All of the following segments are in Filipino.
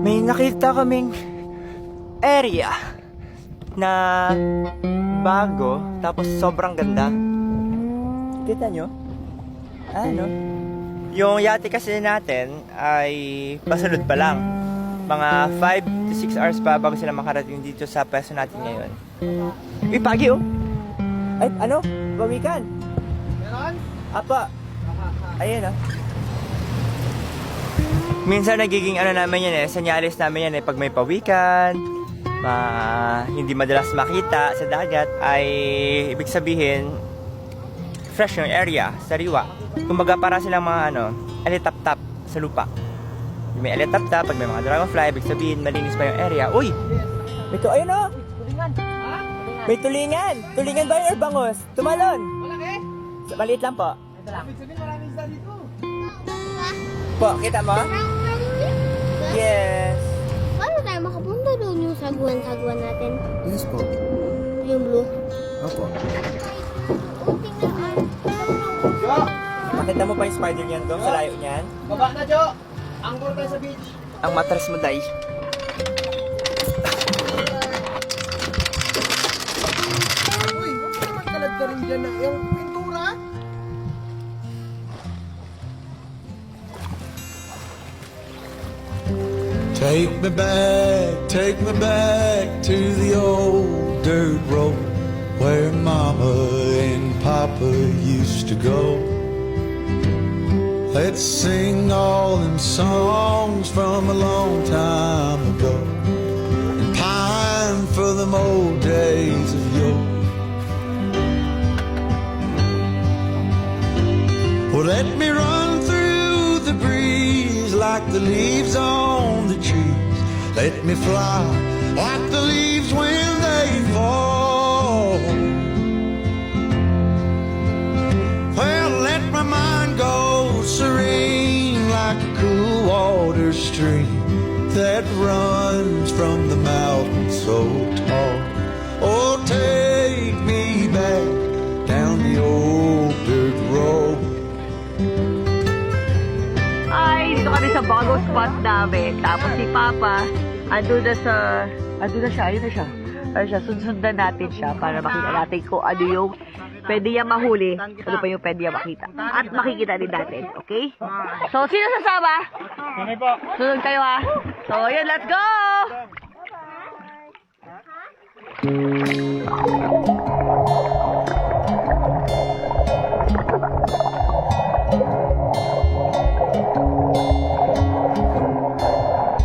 may nakita kaming area na bago, tapos sobrang ganda. Kita nyo? Ano? Yung yate kasi natin ay pasunod pa lang. Mga 5 to 6 hours pa bago sila makarating dito sa pwesto natin ngayon. Uy, pagi oh! Ay, ano? Pawikan! Meron? Apa! Ayan oh. Minsan nagiging ano namin yan senyalis namin yan pag may pawikan, hindi madalas makita sa dagat, ay ibig sabihin fresh yung area, sariwa. Kumbaga para silang mga alitap-tap sa lupa. May alitap-tap, pag may mga dragonfly, ibig sabihin malinis pa yung area. Uy! Ito, ayun o! Tulingan! Ha? May tulingan! Tulingan ba yung bangos? Tumalon! Malaki? Maliit lang po. Ito lang. Ibig sabihin maraming isa dito. Po, kita mo? Yes! Paano tayo makapunta doon yung saguan-saguan natin? Yes po. Yung blue? Opo. Makita mo pa yung spider niyan doon sa layo niyan? Baba na, Jo! Angkor tayo sa beach. Ang matras mo, Day. Uy, huwag ka naman kalad ka rin dyan ng yung pintura. Take me back to the old dirt road where Mama and Papa used to go. Let's sing all them songs from a long time ago and pine for them old days of yore. Well, let me run through the breeze like the leaves on the trees. Let me fly like the leaves when they fall. Well, let my mind go serene like a cool water stream that runs from the mountain so tall. Oh, take me back down the old dirt road. Ay, dito kami sa bagong spot namin. Tapos si Papa, andun na siya, ayun na siya. Ayun siya, sunsundan natin siya para makita natin kung ano yung pwede niya mahuli, ano pa yung pwede niya makita. At makikita din natin, okay? So, sino sasama? Kami po. Sunod kayo ha. So, yun, let's go!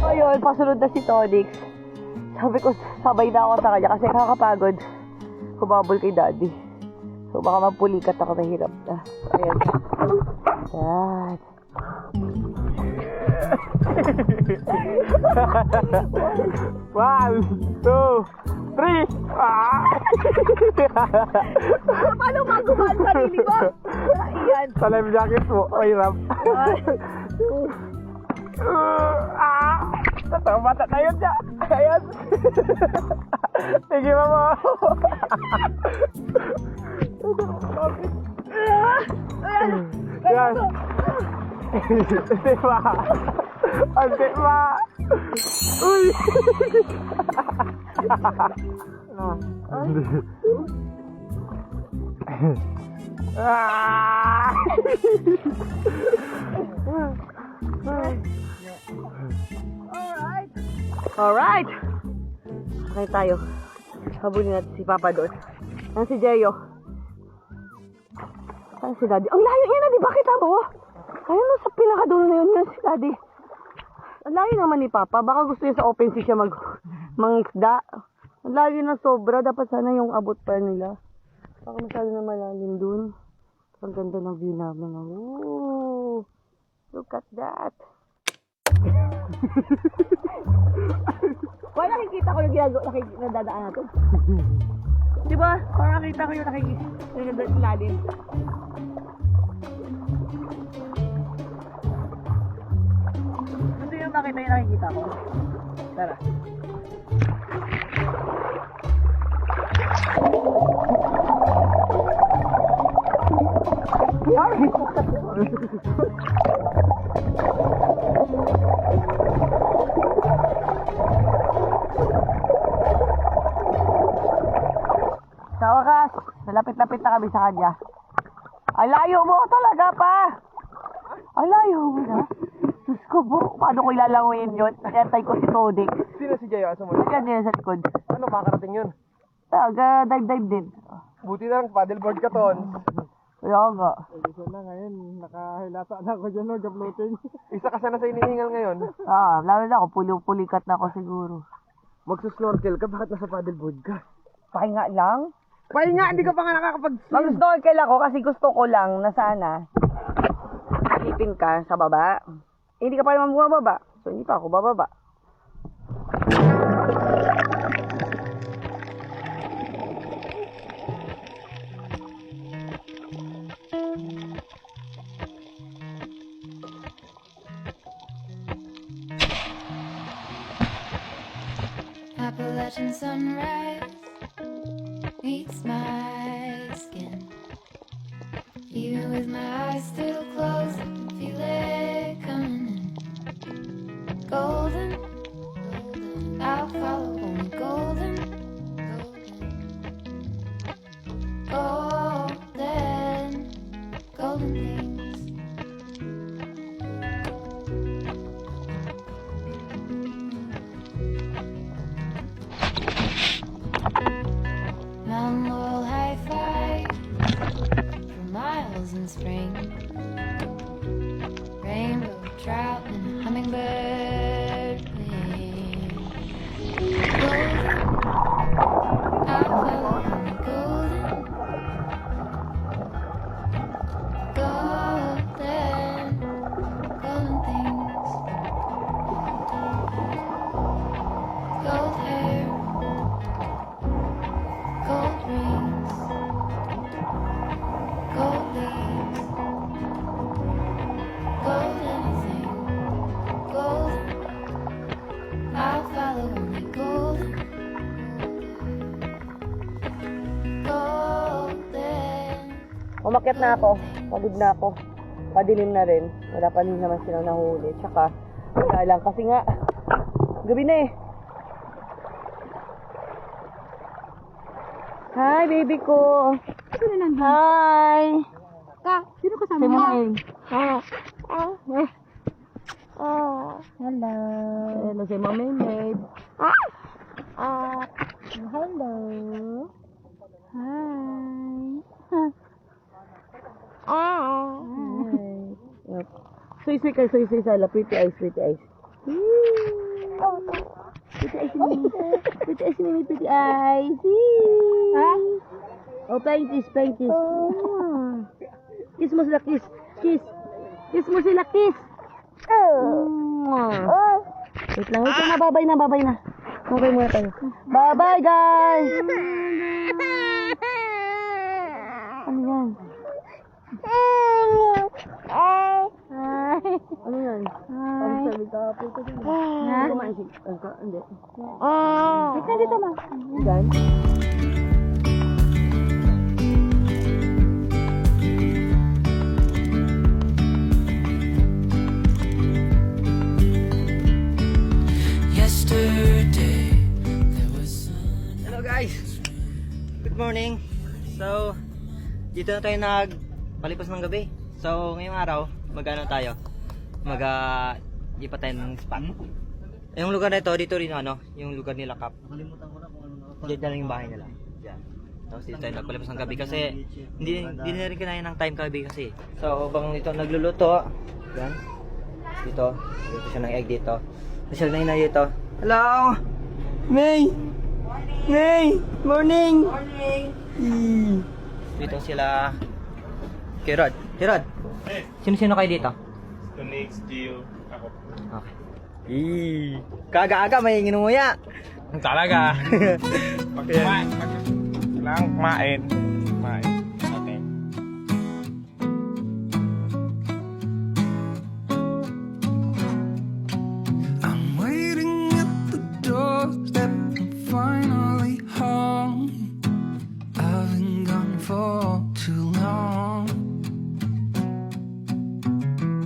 Ayun, pasunod na si Tonix. Sabi ko, sabay na ako sa kanya kasi kakapagod. Kumabol kay Daddy. So, baka mapulikat ako, mahirap na. Ayan. Ayan. One, two, three! Paano magumaan sarili mo? Ayan. Sa life jacket mo, mahirap. Bata tayo dyan. Ayan. Sige, mama. Yan. Hindi ba? Hindi ba? Uy! Alright. Okay tayo. Habulin natin si Papa doon. Yan si Jeyo. Saan si Daddy? Ang layo niya na, di ba kita mo? Ayun sa pinakadulo na yun, yan si Daddy. Ang layo naman ni Papa. Baka gusto niya sa open sea siya mangisda. Ang layo na sobra. Dapat sana yung abot pa nila. Baka masyado na malalim dun. Ang ganda ng view namin. Ooh, look at that. Wala, nakikita ko yung nadadaan natin. Diba? Parang nakita ko yung nadadaan. Gusto yung makita yung nakikita ko. Tara. Malapit-lapit na kami sa kanya. Ang layo mo talaga pa! Ang layo mo na? Diyos ko po, paano ko ilalanguin yun? Kayantay ko si Todik. Sino si Jayo? Asa mo na? Nandiyan din sa likod. Ano, makakarating yun? Dive-dive din. Buti na lang, paddleboard ka, Ton. Kaya nga. Isa na ngayon, nakahilata na ako dyan, no, floating. Isa ka sana sa inihingal ngayon. Lalo na ako, pulikat na ako siguro. Magsusnorkel ka, bakit nasa paddleboard ka? Pahinga lang? Pahinga, hindi ka pa nga nakakapag-swim. Mag-snorkel ako kasi gusto ko lang na sana silipin ka sa baba. Hindi ka pa naman bumababa. So, hindi pa ako bababa. Appalachian sunrise meets my skin. Even with my eyes still closed, I can feel it coming in. Golden, I'll follow only golden, golden, golden things. Mountain Laurel high five for miles in spring. Rainbow trout and hummingbird wing. Golden, I'll follow only golden, golden, golden things. Gold hair, gold rings, gold leaves, gold anything, golden. I'll follow only golden, golden. Umakyat na ako. Pagod na ako. Padilim na rin. Wala pa rin naman silang nahuli. Tsaka, wala lang. Kasi nga, gabi na eh. Hi, baby ko. Hi. Sino kasama Say mo mo? hi. Hello. Hello, say mo mermaid. Hello. Hi. Yep. Suy-suy ka, suy-suy sala. Pretty eyes, pretty eyes. Pretty eyes, Mimi. Pretty eyes, Mimi, pretty eyes. Oh, playing kiss, playing kiss. Kiss mo sila, kiss. Kiss. Kiss mo sila, kiss. Wait lang, babay na, babay na. Babay muna tayo. Bye-bye, guys! Ano yan? Ano yan? Ano sabi ka? Pwede din. Hindi kumain si... Hindi. Wait na dito, ma. Yan. Yesterday there was sun. Hello guys! Good morning! So, dito na tayo nagpalipas ng gabi. So, ngayong araw, mag-ano tayo? Di pa tayo ng spot. Yung lugar na ito, dito rin ano, yung lugar nila Kap. Nakalimutan ko na kung ano. Diyan lang yung bahay nila. Diyan. Tapos dito tayo nagpalipas ng gabi kasi hindi na rin kinaya ng time gabi kasi. So, habang dito nagluluto, yan. Dito siya ng egg dito. Nasyal na yun dito. Hello! May! May! Morning! Morning! Dito sila Kirod. Kirod! Sino-sino kayo dito? Next Gio, ako. Okay. Kaga-aga may nginunguya. Talaga. Kailangan kumain. Kumain. Okay. I'm waiting at the doorstep, I'm finally home. I've been gone for too long.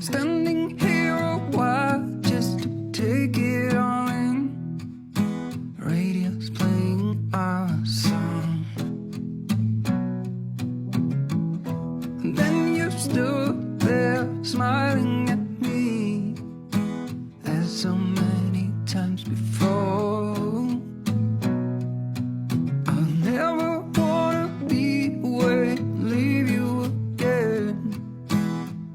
Standing here a while just to take it all in. Radio's playing our song. so many times before. I'll never wanna be away, leave you again.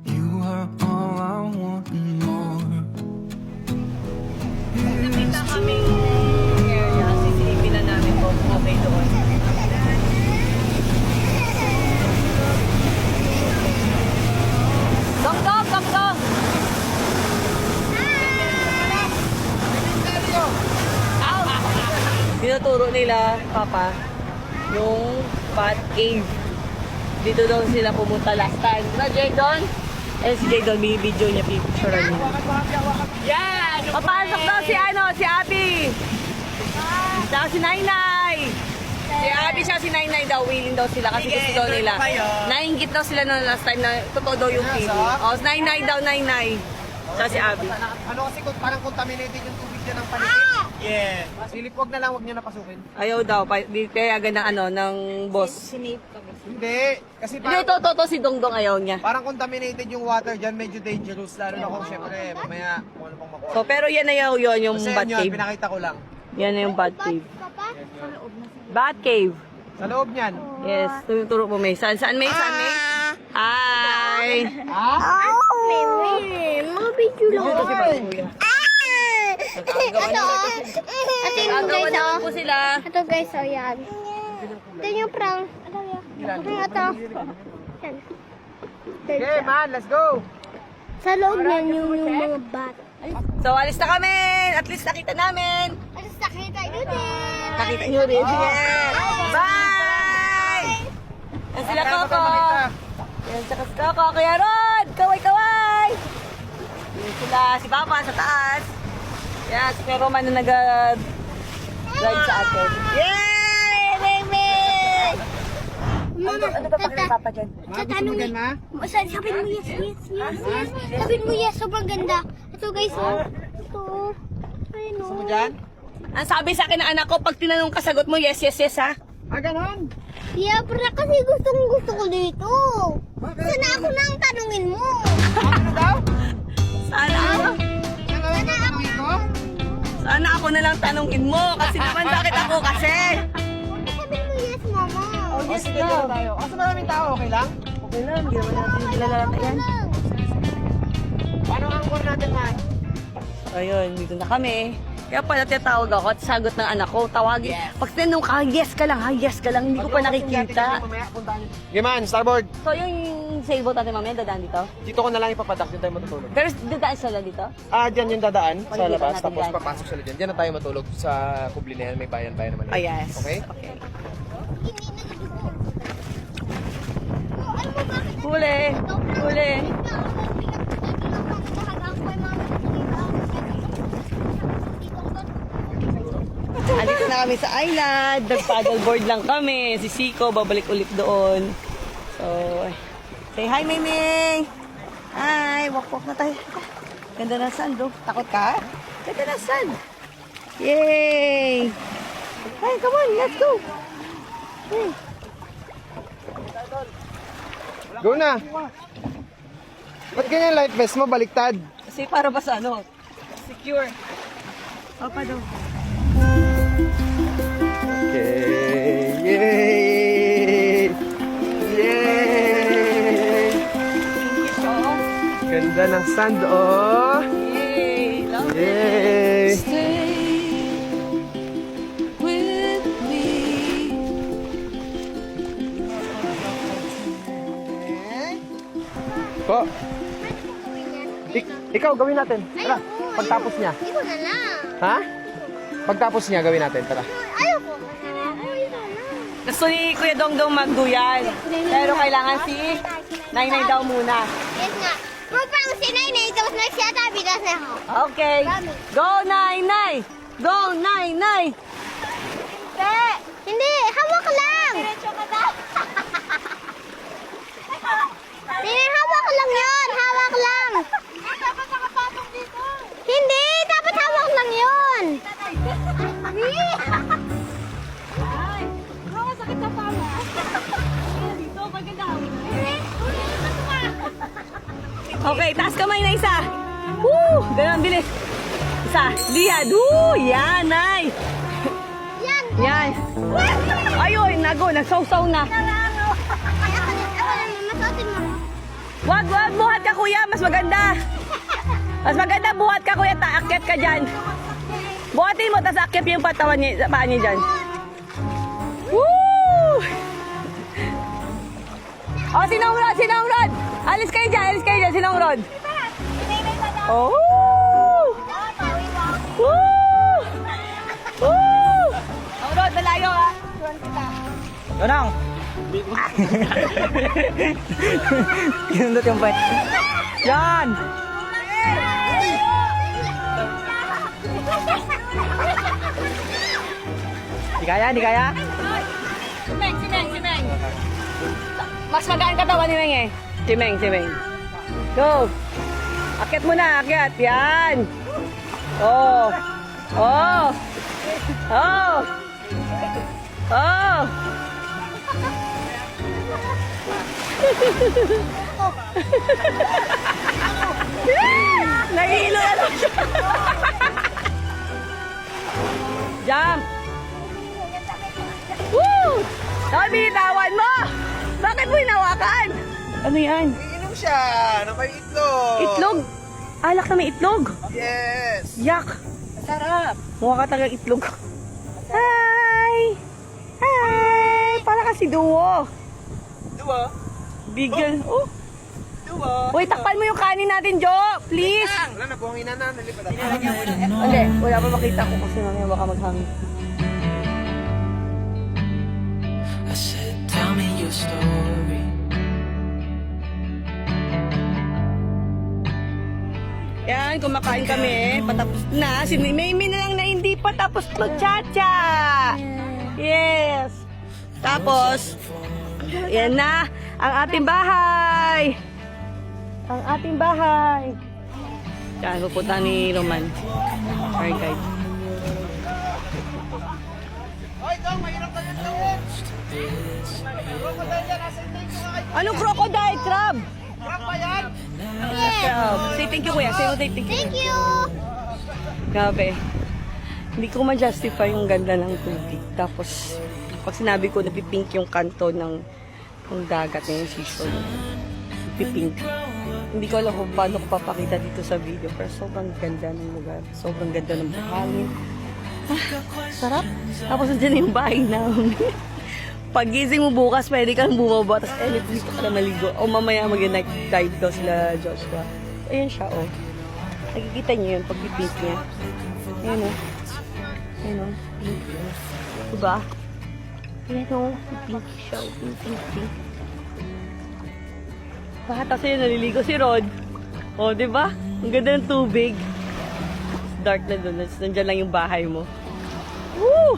You are all I want and more. Nakita kami area, sisilipin na namin kung okay doon. Dong, dong, dong, dong! Tinuturo nila, Papa, yung Bat Cave. Dito daw sila pumunta last time. Na, Jadon? Eh, si Jadon, video niya, picture niya. Yan! Papasok daw si si Abby! Saka si Nainay! Si Abby siya, si Nainay daw, willing daw sila kasi gusto daw nila. Nainggit daw sila noong last time na totoo daw yung feeling. O, Nainay daw, Nainay. Saka si Abby. Ano kasi parang contaminated yung tubig dyan ng paligid. Yeah. Silip, wag na lang, wag niyo na pasukin. Ayaw daw, kaya agad ng ng boss. Hindi, kasi Hindi, parang, to si Dongdong ayaw niya. parang contaminated yung water dyan, medyo dangerous. Lalo na kung syempre, mamaya kung ano pang makuha. So, pero yan na yun, yung Kasi Bat yun, Cave. pinakita ko lang. Yan na yung Bat Cave. Papa? Bat Cave. Sa loob niyan. Yes, turo mo, May. Saan, May? Saan, May? Hi! Mga video lang. Ito Gagawa guys, naman po sila. Ito guys, yan. Ito yung prank. Ito. Yan. Okay, man, let's go! Sa loob yan yung mga bat. So, alis na kami! At least nakita namin! Alas nakita nyo din. Nakita nyo rin. Yes! Bye! Yan sila Coco. Yan saka si Coco. Kuya Rod! Kaway-kaway! Yan sila si Papa sa taas. Yan, si Kuya Roman na nag-drive sa atin. Yay! Baby! Mama, Ano ba pang Papa dyan? tatanungin. Sabi mo yes, yes, yes, yes. Sabi mo yes, sobrang ganda. Ito guys, oh. Ito. Ayun, oh. Dyan? Ang sabi sa akin ng anak ko, pag tinanong ka, sagot mo, yes, yes, yes, ha? Ah, ganon? Yeah, pero kasi gusto ko dito. Sana ako nang tanungin mo. Ano daw? Sana ako. Sana ako na lang tanungin mo. Kasi naman, bakit ako kasi? Sabi mo yes, mama. Oh, Yes, sige, dito tayo. Kasi maraming tao, okay lang? Okay lang, hindi naman natin nilalata yan. Paano ang angkor natin, man? Ayun, dito na kami. Kaya pala tinatawag ako at sagot ng anak ko, tawagin. Pag tinanong ka, yes ka lang, ha, yes ka lang, hindi ko pa nakikita. Okay, man, starboard. So yung sailboat natin mamaya, dadaan dito? Dito ko na lang ipapadak, dyan tayo matutulog. Pero dadaan sila dito? Ah, dyan yung dadaan sa Paligitan labas, natin tapos dyan. papasok sila dyan. Dyan na tayo matulog sa kubli na yan, may bayan-bayan naman. Oh, yes. Okay? Okay. Hindi na nadugo. Alam mo bakit? Huli! Huli! Andito na kami sa island. Nag-paddleboard lang kami. Si Siko, babalik ulit doon. So, say hi, Miming! Hi! Walk-walk na tayo. Ganda ng sun, bro. Takot ka? Ganda ng sun. Yay! Hi, come on, let's go! Hey. Go na! Ba't ganyan life vest mo, baliktad? Kasi para ba sa ano? Secure. Papa daw. Okay! Yay! Yay! Ganda ng sand, oh! Yay! Love it! Yay! Stay with me. Po! Ikaw, gawin natin. Tara, pagtapos niya. Ikaw na lang. Ha? Pagtapos niya, gawin natin. Tara. Ayoko. Ayoko na. Gusto ni Kuya Dongdong magduyan. Pero kailangan si Nainay daw muna. Yes nga. Pupang si Nainay, tapos nagsiyatabi na sa ako. Okay. Go, Nainay! Go, Nainay! Hindi, hawak lang. Diretso ka daw. Hindi, hawak lang yun. Hawak lang. Dapat nakapatong dito. Hindi, dapat hawak lang yun. Ay, sakit sa pala. Dito, maganda. Okay, taas kamay na isa. Woo! Ganun, bilis. isa. Lian. Yan, nice. Yan. Yan. Ayun, nagsaw-saw na. Masuotin mo. Wag, buhat ka kuya, mas maganda. Mas maganda buhat ka kuya, taakyat ka dyan. Buhatin mo, tas akyat yung patawan niya, paa niya dyan. Woo! Oh, sinong rod? Alis kayo dyan, sinong rod? Oh! Woo! Woo! Ang rod, malayo ha. Donong! Kinundot yung puwet. Yan! Di kaya? Si Meng. Mas magaan katawan ni Meng eh. Si Meng. Go! Akyat mo na, akyat. Yan! Oh! Nahihilo na lang siya. Jump! Woo! Sabi, tawan mo! Bakit mo hinawakan? Ano yan? Iinom siya na may itlog. Itlog? Alak na may itlog? Yes. Yak! Sarap! Mukha ka talagang itlog. Hi! Para kasi duwo. Duwa. Bigel. Oh! Duwa. Uy, takpan mo yung kanin natin, Jo! Please! Wala na, buhangin na. Nalipad ako. Hindi, wala pa makita ko kasi mamaya baka maghangin. I said, tell me your story. Yan, kumakain kami. Patapos na. Si Mimi na lang na hindi pa tapos mag-cha-cha. Yes. Tapos, yan na ang ating bahay. Yan, pupunta ni Roman. Our guide. Anong crocodile? Crab? Crab. Say thank you, kuya. Say mo thank you. Thank you. Grabe. Hindi ko ma-justify yung ganda ng tubig. Tapos, pag sinabi ko napipink yung kanto ng dagat ngayong season, napipink. Hindi ko alam kung paano ko papakita dito sa video, pero sobrang ganda ng lugar. Sobrang ganda ng buhangin. Sarap. Tapos nandiyan yung bahay namin. Pag-gising mo bukas, pwede kang bumaba, tapos dito ka na maligo. O mamaya mag-night dive daw sila Joshua. Ayan siya, oh. Nakikita niyo yun, pag-pink niya. Ayan, oh. Ayan, oh. Pink. Diba? Ayan, oh. Pink siya, oh. Pink. Tapos yun, naliligo si Rod. Oh, diba? Ang ganda ng tubig. Dark na doon. Nandiyan lang yung bahay mo. Woo!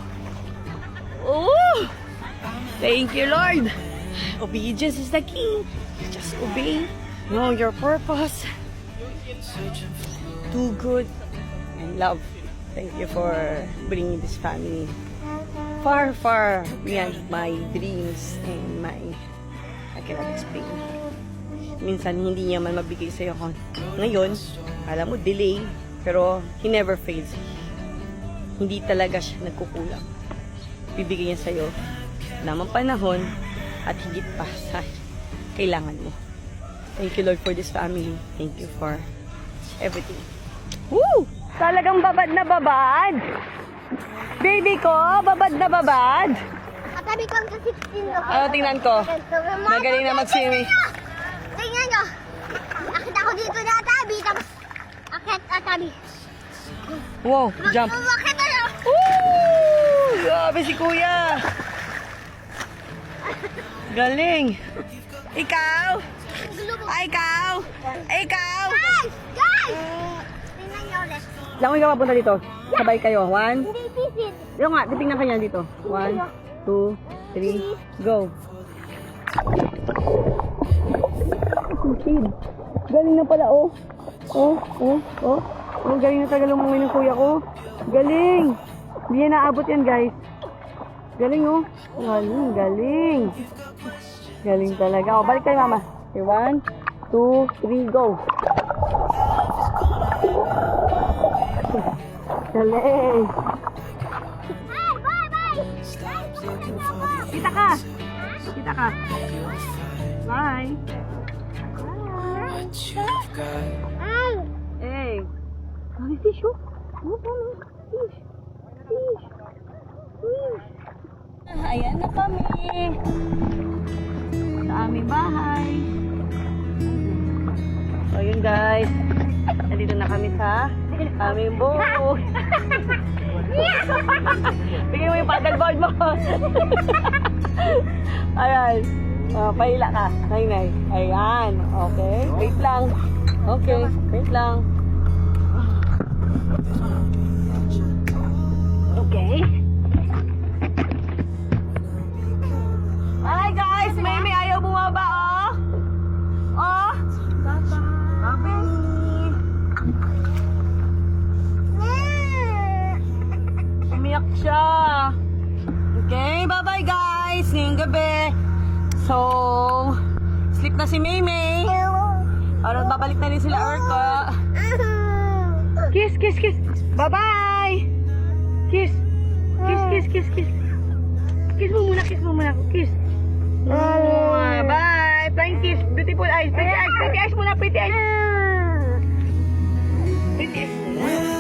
Woo! Thank you, Lord. Obedience is the key. Just obey. Know your purpose. Do good and love. Thank you for bringing this family far, far beyond my dreams and I cannot explain. Minsan hindi niya man mabigay sa'yo. Ngayon, alam mo, delay, pero he never fails. Hindi talaga siya nagkukulang. Bibigay niya sa'yo namang panahon at higit pa sa kailangan mo. Thank you, Lord, for this family. Thank you for everything. Woo! Talagang babad na babad! Baby ko, babad na babad! Katabi ko sa 16 no? Tingnan ko. Magaling na mag-swimming. Tingnan nyo. Akit ako dito na tabi, tapos akit tabi. Wow, jump. Akit na lang. Woo! Grabe si Kuya. Galing. Ikaw? Ikaw? Guys! Tingnan nyo ulit. Langoy ka mapunta dito. Sabay kayo. 1. Hindi pisit. Yung nga, titingnan ka niya dito. 1, 2, 3, go. Kid. Galing na pala, oh. Oh, galing na talaga lumangoy ng kuya ko. Galing. Hindi niya naabot yan, guys. Galing, oh. Galing. Galing talaga. Oh, balik tayo, mama. Okay, 1, 2, 3, go. Galing. Ay, bye-bye! Kita ka. Kita ka. Bye. Ay! Hey. Mami, fish oh. Oh, mami. Fish. Fish. Fish. Ayan na kami. Sa aming bahay. So yun guys. Nandito na kami sa aming boat. Bigyan mo yung paddleboard mo. Ayan. Pahila ka. Nay. Ayan. Okay. Wait lang. Okay. Wait lang. Okay. Hi guys! May ayaw bumaba oh! Oh! Bye-bye! Umiyak siya. Okay, bye-bye guys. Ngayong gabi. So, sleep na si Maymay. Parang babalik na rin sila Orca. Kiss, kiss, kiss. Bye-bye. Kiss. Kiss, kiss, kiss, kiss. Kiss mo muna, kiss mo muna. Kiss. Bye. Flying kiss. Beautiful eyes. Pretty eyes. Pretty eyes muna. Pretty eyes. Pretty eyes.